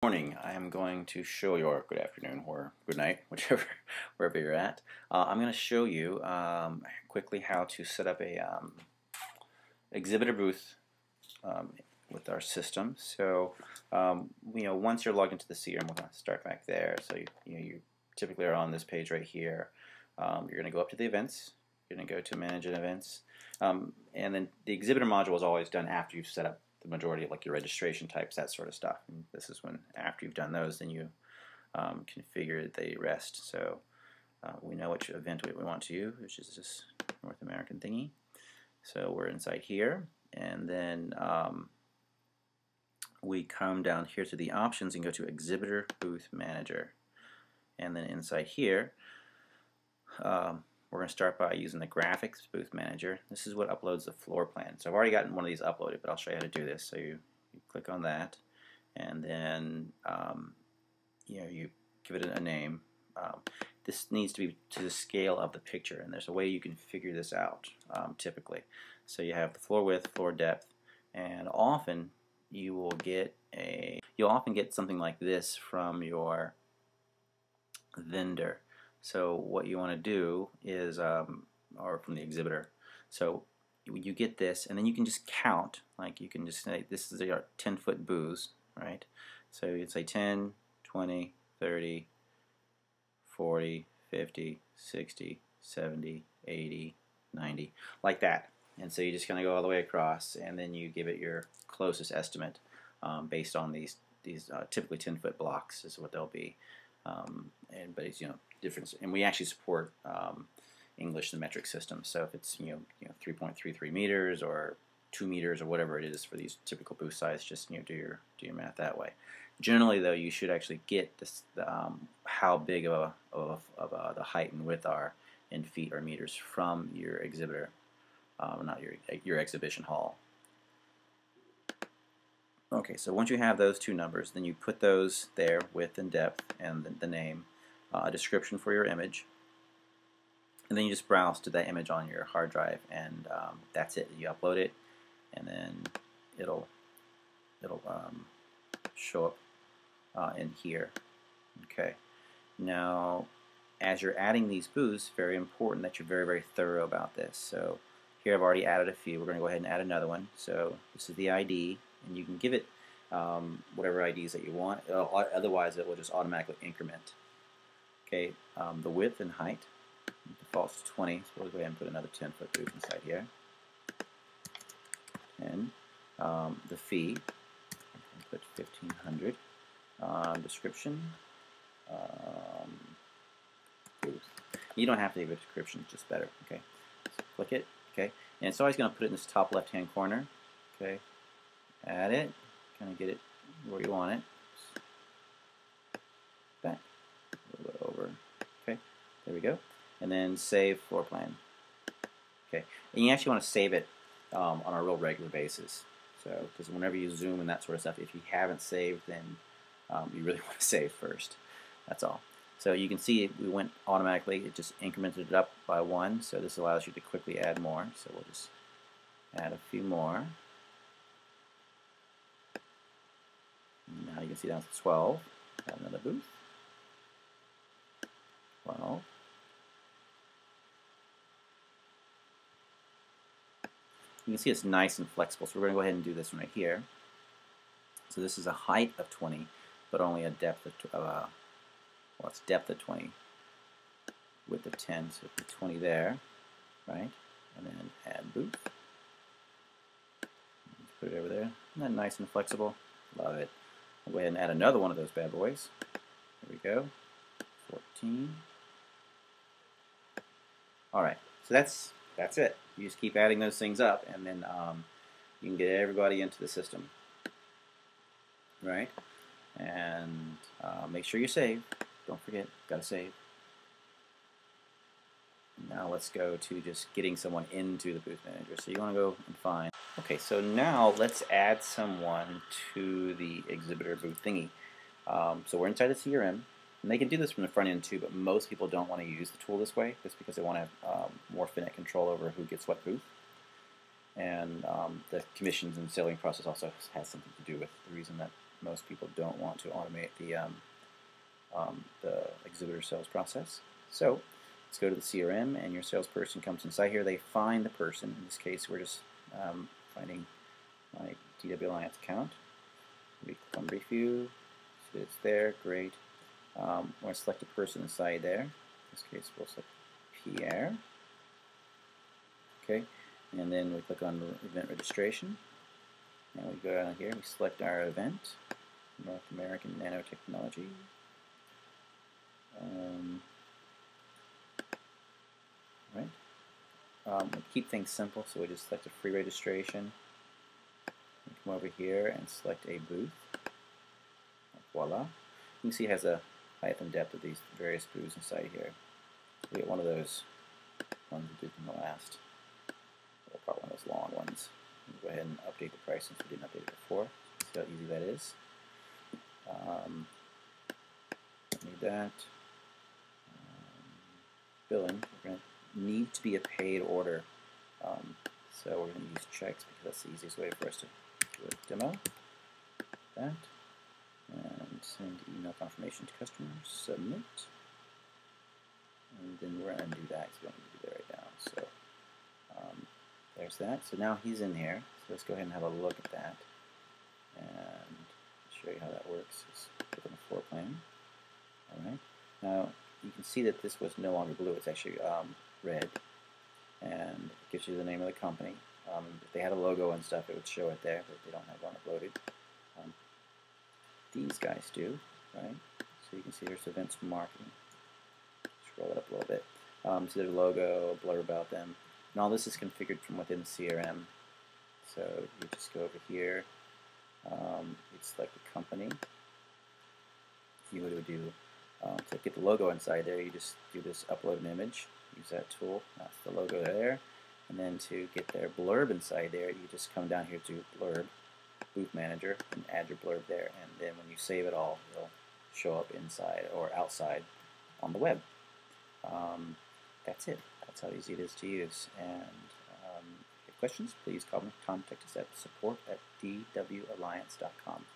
Morning. I am going to show you, or good afternoon, or good night, whichever, wherever you're at. I'm going to show you quickly how to set up a exhibitor booth with our system. So, once you're logged into the CRM, we're going to start back there. So you typically are on this page right here. You're going to go up to the events. You're going to go to manage events, and then the exhibitor module is always done after you've set up the majority of like your registration types, that sort of stuff. And this is when, after you've done those, then you configure the rest. So we know which event we want to use, which is this North American thingy. So we're inside here, and then we come down here to the options and go to Exhibitor Booth Manager. And then inside here, we're going to start by using the Graphics Booth Manager. This is what uploads the floor plan. So I've already gotten one of these uploaded, but I'll show you how to do this. So you click on that, and then you give it a name. This needs to be to the scale of the picture, and there's a way you can figure this out typically. So you have the floor width, floor depth, and often you'll often get something like this from your vendor. So what you want to do is, or from the exhibitor, so you get this, and then you can just count. Like you can just say, this is our 10-foot booths, right? So you'd say 10, 20, 30, 40, 50, 60, 70, 80, 90, like that. And so you just kind of go all the way across, and then you give it your closest estimate based on these typically 10-foot blocks is what they'll be. But it's different, and we actually support English and metric systems. So if it's 3.33 meters or 2 meters or whatever it is for these typical booth size, just do your math that way. Generally, though, you should actually get this how big of the height and width are in feet or meters from your exhibitor, not your exhibition hall. Okay, so once you have those two numbers, then you put those there, width and depth, and the name, a description for your image, and then you just browse to that image on your hard drive, and that's it. You upload it, and then it'll show up in here. Okay. Now, as you're adding these booths, very important that you're very, very thorough about this. So here I've already added a few. We're going to go ahead and add another one. So this is the ID. And you can give it whatever IDs that you want. Otherwise, it will just automatically increment. Okay, the width and height defaults to 20. So we'll go ahead and put another 10-foot booth inside here. And the fee, put 1,500. Description. Booth. You don't have to give a description; it's just better. Okay, so click it. Okay, and it's always going to put it in this top left-hand corner. Okay. Add it, kind of get it where you want it. Back, a little bit over. Okay, there we go. And then save floor plan. Okay, and you actually want to save it on a real regular basis. So, because whenever you zoom and that sort of stuff, if you haven't saved, then you really want to save first. That's all. So you can see we went automatically. It just incremented it up by 1. So this allows you to quickly add more. So we'll just add a few more. Now you can see down to 12. Add another booth. 12. You can see it's nice and flexible. So we're going to go ahead and do this one right here. So this is a height of 20, but only a depth of well, it's depth of 20, width of 10. So put 20 there, right? And then add booth. Put it over there. Isn't that nice and flexible? Love it. I'll go ahead and add another one of those bad boys. There we go. 14. Alright, so that's it. You just keep adding those things up, and then you can get everybody into the system. Right? And make sure you save. Don't forget, gotta save. Now let's go to just getting someone into the booth manager. So you want to go and find. Okay, so now let's add someone to the exhibitor booth thingy. So we're inside the CRM, and they can do this from the front end too, but most people don't want to use the tool this way just because they want to have more finite control over who gets what booth. And the commissions and selling process also has something to do with the reason that most people don't want to automate the exhibitor sales process. So let's go to the CRM, and your salesperson comes inside here. They find the person. In this case, we're just finding my DW Alliance account. We click on Brief View. So it's there. Great. We're going to select a person inside there. In this case, we'll select Pierre. Okay. And then we click on Event Registration. And we go down here. We select our event, North American Nanotechnology. We keep things simple, so we just select a free registration. We come over here and select a booth. Voila. You can see it has a height and depth of these various booths inside here. We get one of those ones we did in the last. We'll probably one of those long ones. We'll go ahead and update the price since we didn't update it before. See how easy that is. Need that. Billing. We're going to need to be a paid order. So we're going to use checks because that's the easiest way for us to do a demo. That. And send email confirmation to customers. Submit. And then we're going to do that because we don't need to do that right now. So there's that. So now he's in here. So let's go ahead and have a look at that. And show you how that works. Just click on the floor plan. Alright. Now you can see that this was no longer blue. It's actually red. And it gives you the name of the company. If they had a logo and stuff, it would show it there, but they don't have one uploaded. These guys do, right? So you can see there's events marketing. Scroll it up a little bit. See their logo, blur about them. And all this is configured from within the CRM. So you just go over here. You'd select the company. You would do to get the logo inside there. You just do this upload an image. Use that tool. That's the logo there. And then to get their blurb inside there, you just come down here to blurb, booth manager, and add your blurb there. And then when you save it all, it'll show up inside or outside on the web. That's it. That's how easy it is to use. And if you have questions, please contact us at support@dwalliance.com.